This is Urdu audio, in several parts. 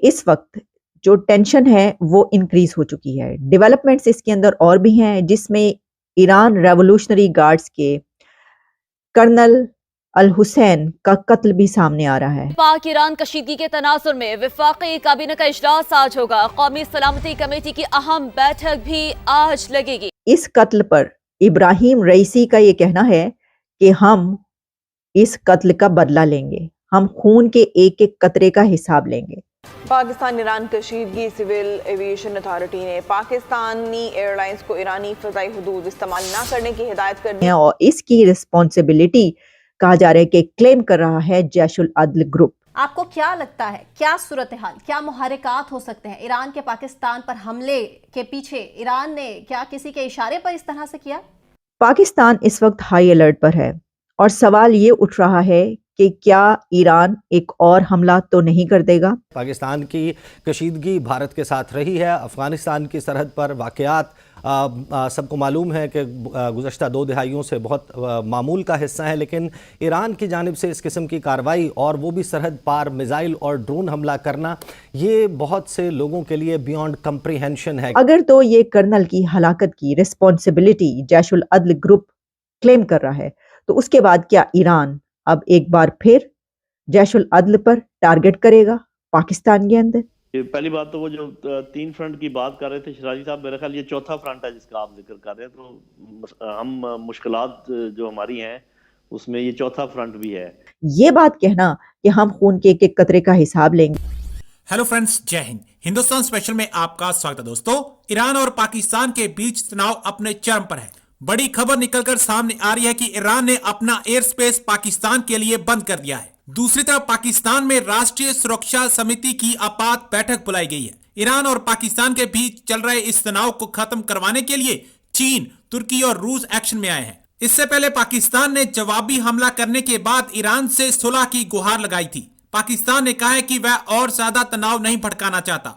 اس وقت جو ٹینشن ہے وہ انکریز ہو چکی ہے. ڈیولپمنٹس اس کے اندر اور بھی ہیں جس میں ایران ریولوشنری گارڈز کے کرنل الحسین کا قتل بھی سامنے آ رہا ہے. پاک ایران کشیدگی کے تناظر میں وفاقی کابینہ کا اجلاس آج ہوگا. قومی سلامتی کمیٹی کی اہم بیٹھک بھی آج لگے گی. اس قتل پر ابراہیم رئیسی کا یہ کہنا ہے کہ ہم اس قتل کا بدلہ لیں گے, ہم خون کے ایک ایک قطرے کا حساب لیں گے. پاکستان ایران کشیدگی سول ایویشن اتھارٹی نے پاکستانی ایئر لائنز کو ایرانی فضائی حدود استعمال نہ کرنے کی ہدایت کر دی ہے, اور اس کی رسپانسبلٹی کہا جا رہا ہے کہ کلیم کر رہا ہے جیش العدل گروپ. آپ کو کیا لگتا ہے, کیا صورتحال, کیا محرکات ہو سکتے ہیں ایران کے پاکستان پر حملے کے پیچھے؟ ایران نے کیا کسی کے اشارے پر اس طرح سے کیا؟ پاکستان اس وقت ہائی الرٹ پر ہے اور سوال یہ اٹھ رہا ہے کہ کیا ایران ایک اور حملہ تو نہیں کر دے گا؟ پاکستان کی کشیدگی بھارت کے ساتھ رہی ہے. افغانستان کی سرحد پر واقعات سب کو معلوم ہے کہ گزشتہ 2 دہائیوں سے بہت معمول کا حصہ ہے, لیکن ایران کی جانب سے اس قسم کی کارروائی اور وہ بھی سرحد پار میزائل اور ڈرون حملہ کرنا, یہ بہت سے لوگوں کے لیے بیونڈ کمپریہنشن ہے. اگر تو یہ کرنل کی ہلاکت کی رسپانسبلٹی جیش العدل گروپ کلیم کر رہا ہے, تو اس کے بعد کیا ایران اب ایک بار پھر جیش العدل پر ٹارگٹ کرے گا پاکستان کے اندر؟ پہلی بات تو وہ جو 3 فرنٹ کی بات کر رہے تھے شیرازی صاحب, میرے خیال یہ چوتھا فرنٹ ہے جس کا آپ ذکر کر رہے ہیں, تو ہم مشکلات جو ہماری ہیں اس میں یہ چوتھا فرنٹ بھی ہے. یہ بات کہنا کہ ہم خون کے ایک ایک قطرے کا حساب لیں گے. ہیلو فرینڈز, جے ہند. ہندوستان اسپیشل میں آپ کا سواگت ہے. دوستو, ایران اور پاکستان کے بیچ تناؤ اپنے چرم پر ہے. بڑی خبر نکل کر سامنے آ رہی ہے کہ ایران نے اپنا ایئر سپیس پاکستان کے لیے بند کر دیا ہے. دوسری طرف پاکستان میں راشٹریہ سرکشا سمیتی کی آپات بیٹھک بلائی گئی ہے. ایران اور پاکستان کے بیچ چل رہے اس تناؤ کو ختم کروانے کے لیے چین, ترکی اور روس ایکشن میں آئے ہیں. اس سے پہلے پاکستان نے جوابی حملہ کرنے کے بعد ایران سے صلح کی گہار لگائی تھی. پاکستان نے کہا ہے کہ وہ اور زیادہ تناؤ نہیں بھڑکانا چاہتا.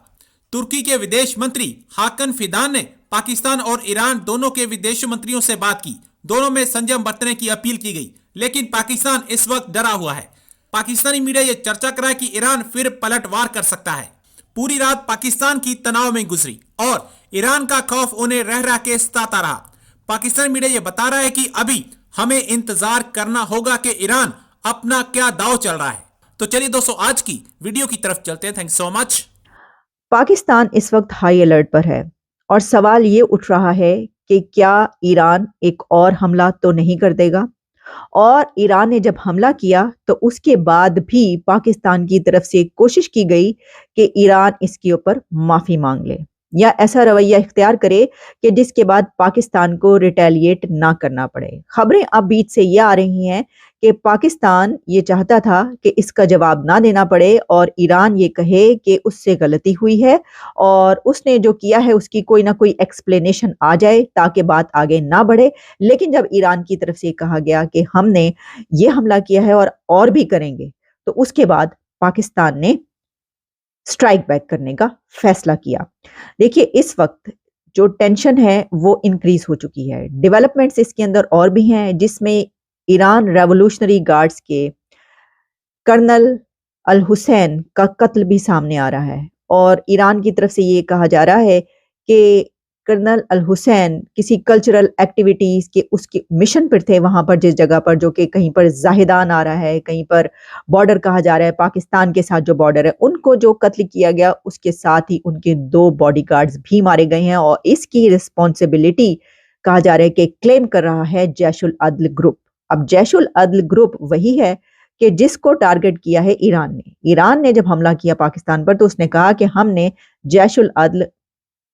ترکی کے ودیش منتری حاکن فیدان نے پاکستان اور ایران دونوں کے ودیش منتریوں سے بات کی. دونوں میں سنجم برتنے کی اپیل کی گئی, لیکن پاکستان اس وقت ڈرا ہوا ہے. پاکستانی میڈیا یہ چرچا کر رہا ہے کہ ایران پھر پلٹ وار کر سکتا ہے. پوری رات پاکستان کی تناؤ میں گزری اور ایران کا خوف انہیں رہ رہ کے ستاتا رہا. پاکستانی میڈیا یہ بتا رہا ہے کہ ابھی ہمیں انتظار کرنا ہوگا کہ ایران اپنا کیا داؤ چل رہا ہے. تو چلیے دوستو, آج کی ویڈیو کی طرف چلتے ہیں. تھینک سو مچ. پاکستان اس وقت ہائی الرٹ پر ہے اور سوال یہ اٹھ رہا ہے کہ کیا ایران ایک اور حملہ تو نہیں کر دے گا؟ اور ایران نے جب حملہ کیا تو اس کے بعد بھی پاکستان کی طرف سے کوشش کی گئی کہ ایران اس کے اوپر معافی مانگ لے یا ایسا رویہ اختیار کرے کہ جس کے بعد پاکستان کو ریٹیلیٹ نہ کرنا پڑے. خبریں اب بیچ سے یہ آ رہی ہیں کہ پاکستان یہ چاہتا تھا کہ اس کا جواب نہ دینا پڑے اور ایران یہ کہے کہ اس سے غلطی ہوئی ہے اور اس نے جو کیا ہے اس کی کوئی نہ کوئی ایکسپلینیشن آ جائے تاکہ بات آگے نہ بڑھے. لیکن جب ایران کی طرف سے کہا گیا کہ ہم نے یہ حملہ کیا ہے اور بھی کریں گے, تو اس کے بعد پاکستان نے سٹرائک بیک کرنے کا فیصلہ کیا. دیکھیے, اس وقت جو ٹینشن ہے وہ انکریز ہو چکی ہے. ڈیولپمنٹس اس کے اندر اور بھی ہیں جس میں ایران ریولوشنری گارڈز کے کرنل الحسین کا قتل بھی سامنے آ رہا ہے اور ایران کی طرف سے یہ کہا جا رہا ہے کہ کرنل الحسین کسی کلچرل ایکٹیویٹیز کے اس کے مشن پر تھے وہاں پر, جس جگہ پر جو کہ کہیں پر زاہدان آ رہا ہے, کہیں پر بارڈر کہا جا رہا ہے پاکستان کے ساتھ جو بارڈر ہے, ان کو جو قتل کیا گیا اس کے ساتھ ہی ان کے 2 باڈی گارڈز بھی مارے گئے ہیں اور اس کی رسپانسبلٹی کہا جا رہا ہے کہ کلیم کر رہا ہے جیش العدل گروپ. اب جیش العدل گروپ وہی ہے کہ جس کو ٹارگٹ کیا ہے ایران نے. ایران نے جب حملہ کیا پاکستان پر تو اس نے کہا کہ ہم نے جیش العدل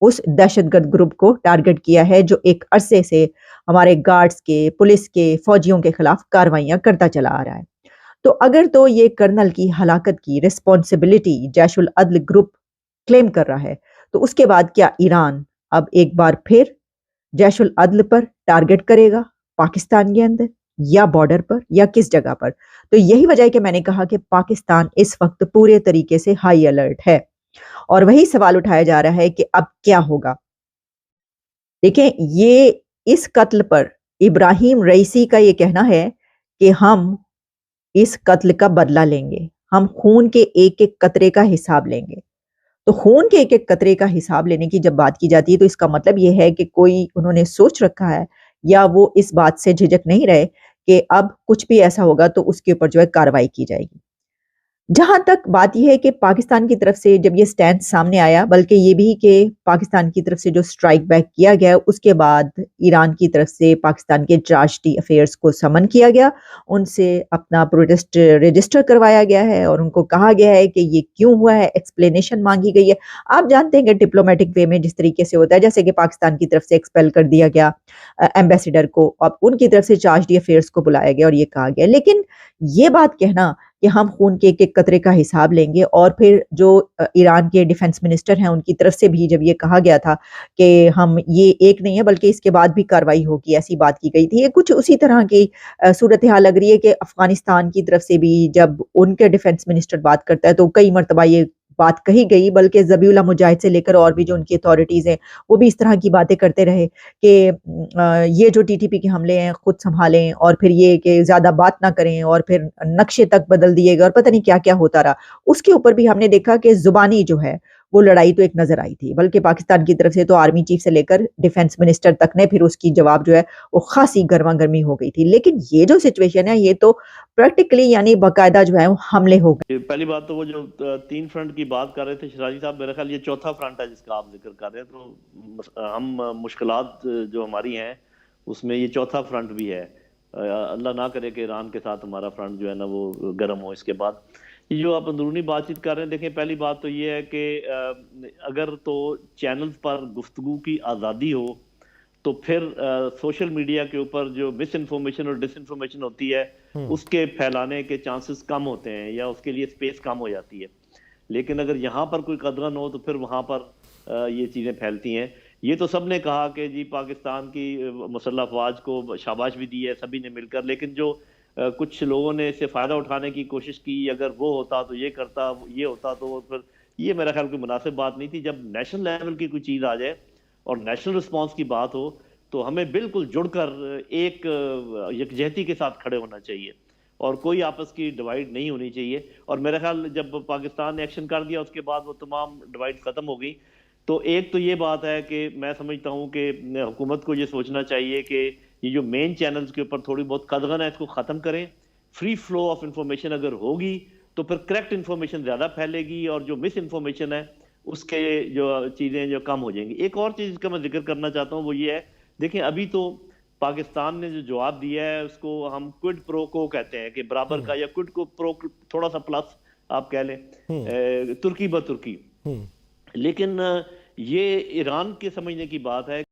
اس دہشت گرد گروپ کو ٹارگٹ کیا ہے جو ایک عرصے سے ہمارے گارڈز کے, پولیس کے, فوجیوں کے خلاف کارروائیاں کرتا چلا آ رہا ہے. تو اگر تو یہ کرنل کی ہلاکت کی رسپانسبلٹی جیش العدل گروپ کلیم کر رہا ہے, تو اس کے بعد کیا ایران اب ایک بار پھر جیش العدل پر ٹارگٹ کرے گا پاکستان کے اندر یا بارڈر پر یا کس جگہ پر؟ تو یہی وجہ ہے کہ میں نے کہا کہ پاکستان اس وقت پورے طریقے سے ہائی الرٹ ہے اور وہی سوال اٹھایا جا رہا ہے کہ اب کیا ہوگا. دیکھیں, یہ اس قتل پر ابراہیم رئیسی کا یہ کہنا ہے کہ ہم اس قتل کا بدلہ لیں گے, ہم خون کے ایک ایک قطرے کا حساب لیں گے. تو خون کے ایک ایک قطرے کا حساب لینے کی جب بات کی جاتی ہے تو اس کا مطلب یہ ہے کہ کوئی انہوں نے سوچ رکھا ہے یا وہ اس بات سے جھجک نہیں رہے کہ اب کچھ بھی ایسا ہوگا تو اس کے اوپر جو ہے کارروائی کی جائے گی۔ جہاں تک بات یہ ہے کہ پاکستان کی طرف سے جب یہ سٹینڈ سامنے آیا، بلکہ یہ بھی کہ پاکستان کی طرف سے جو سٹرائک بیک کیا گیا، اس کے بعد ایران کی طرف سے پاکستان کے چارج ڈی افیئرز کو سمن کیا گیا، ان سے اپنا پروٹیسٹ رجسٹر کروایا گیا ہے اور ان کو کہا گیا ہے کہ یہ کیوں ہوا ہے، ایکسپلینیشن مانگی گئی ہے۔ آپ جانتے ہیں کہ ڈپلومیٹک وے میں جس طریقے سے ہوتا ہے، جیسے کہ پاکستان کی طرف سے ایکسپیل کر دیا گیا ایمبیسیڈر کو، اب ان کی طرف سے چارج ڈی افیئرز کو بلایا گیا اور یہ کہا گیا، لیکن یہ بات کہنا کہ ہم خون کے ایک ایک قطرے کا حساب لیں گے، اور پھر جو ایران کے ڈیفنس منسٹر ہیں ان کی طرف سے بھی جب یہ کہا گیا تھا کہ ہم یہ ایک نہیں ہے بلکہ اس کے بعد بھی کارروائی ہوگی، ایسی بات کی گئی تھی، یہ کچھ اسی طرح کی صورتحال لگ رہی ہے کہ افغانستان کی طرف سے بھی جب ان کے ڈیفنس منسٹر بات کرتا ہے تو کئی مرتبہ یہ بات کہی گئی، بلکہ ذبیح اللہ مجاہد سے لے کر اور بھی جو ان کی اتھارٹیز ہیں وہ بھی اس طرح کی باتیں کرتے رہے کہ یہ جو ٹی ٹی پی کے حملے ہیں خود سنبھالیں، اور پھر یہ کہ زیادہ بات نہ کریں، اور پھر نقشے تک بدل دیے گئے اور پتہ نہیں کیا کیا ہوتا رہا۔ اس کے اوپر بھی ہم نے دیکھا کہ زبانی جو ہے وہ لڑائی تو ایک نظر آئی تھی، بلکہ پاکستان کی طرف سے تو آرمی چیف سے لے کر ڈیفنس منسٹر تک نے پھر اس کی جواب جو ہے وہ خاصی گرما گرمی ہو گئی تھی، لیکن یہ جو سچویشن ہے یہ تو پریکٹیکلی یعنی باقاعدہ جو ہے وہ حملے ہو گئے۔ پہلی بات تو وہ جو تین فرنٹ کی بات کر رہے تھے شیرازی صاحب، میرا خیال یہ چوتھا فرنٹ ہے جس کا آپ ذکر کر رہے ہیں، تو ہم مشکلات جو ہماری ہیں اس میں یہ چوتھا فرنٹ بھی ہے۔ اللہ نہ کرے کہ ایران کے ساتھ ہمارا فرنٹ جو ہے نا وہ گرم ہو۔ اس کے بعد یہ جو آپ اندرونی بات چیت کر رہے ہیں، دیکھیں پہلی بات تو یہ ہے کہ اگر تو چینلز پر گفتگو کی آزادی ہو تو پھر سوشل میڈیا کے اوپر جو مس انفارمیشن اور ڈس انفارمیشن ہوتی ہے اس کے پھیلانے کے چانسز کم ہوتے ہیں یا اس کے لیے سپیس کم ہو جاتی ہے، لیکن اگر یہاں پر کوئی قدر نہ ہو تو پھر وہاں پر یہ چیزیں پھیلتی ہیں۔ یہ تو سب نے کہا کہ جی پاکستان کی مسلح افواج کو شاباش بھی دی ہے سبھی نے مل کر، لیکن جو کچھ لوگوں نے اس سے فائدہ اٹھانے کی کوشش کی، اگر وہ ہوتا تو یہ کرتا، یہ ہوتا تو پھر یہ میرا خیال کوئی مناسب بات نہیں تھی۔ جب نیشنل لیول کی کوئی چیز آ جائے اور نیشنل رسپانس کی بات ہو تو ہمیں بالکل جڑ کر ایک یکجہتی کے ساتھ کھڑے ہونا چاہیے اور کوئی آپس کی ڈیوائیڈ نہیں ہونی چاہیے، اور میرا خیال جب پاکستان نے ایکشن کر دیا اس کے بعد وہ تمام ڈیوائیڈ ختم ہو گئی۔ تو ایک تو یہ بات ہے کہ میں سمجھتا ہوں کہ حکومت کو یہ سوچنا چاہیے کہ یہ جو مین چینلز کے اوپر تھوڑی بہت قدغن ہے اس کو ختم کریں۔ فری فلو آف انفارمیشن اگر ہوگی تو پھر کریکٹ انفارمیشن زیادہ پھیلے گی اور جو مس انفارمیشن ہے اس کے جو چیزیں جو کم ہو جائیں گی۔ ایک اور چیز کا میں ذکر کرنا چاہتا ہوں وہ یہ ہے، دیکھیں ابھی تو پاکستان نے جو جواب دیا ہے اس کو ہم کوئڈ پرو کو کہتے ہیں کہ برابر کا، یا کوئڈ کو پرو تھوڑا سا پلس آپ کہہ لیں، ترکی بہ ترکی، لیکن یہ ایران کے سمجھنے کی بات ہے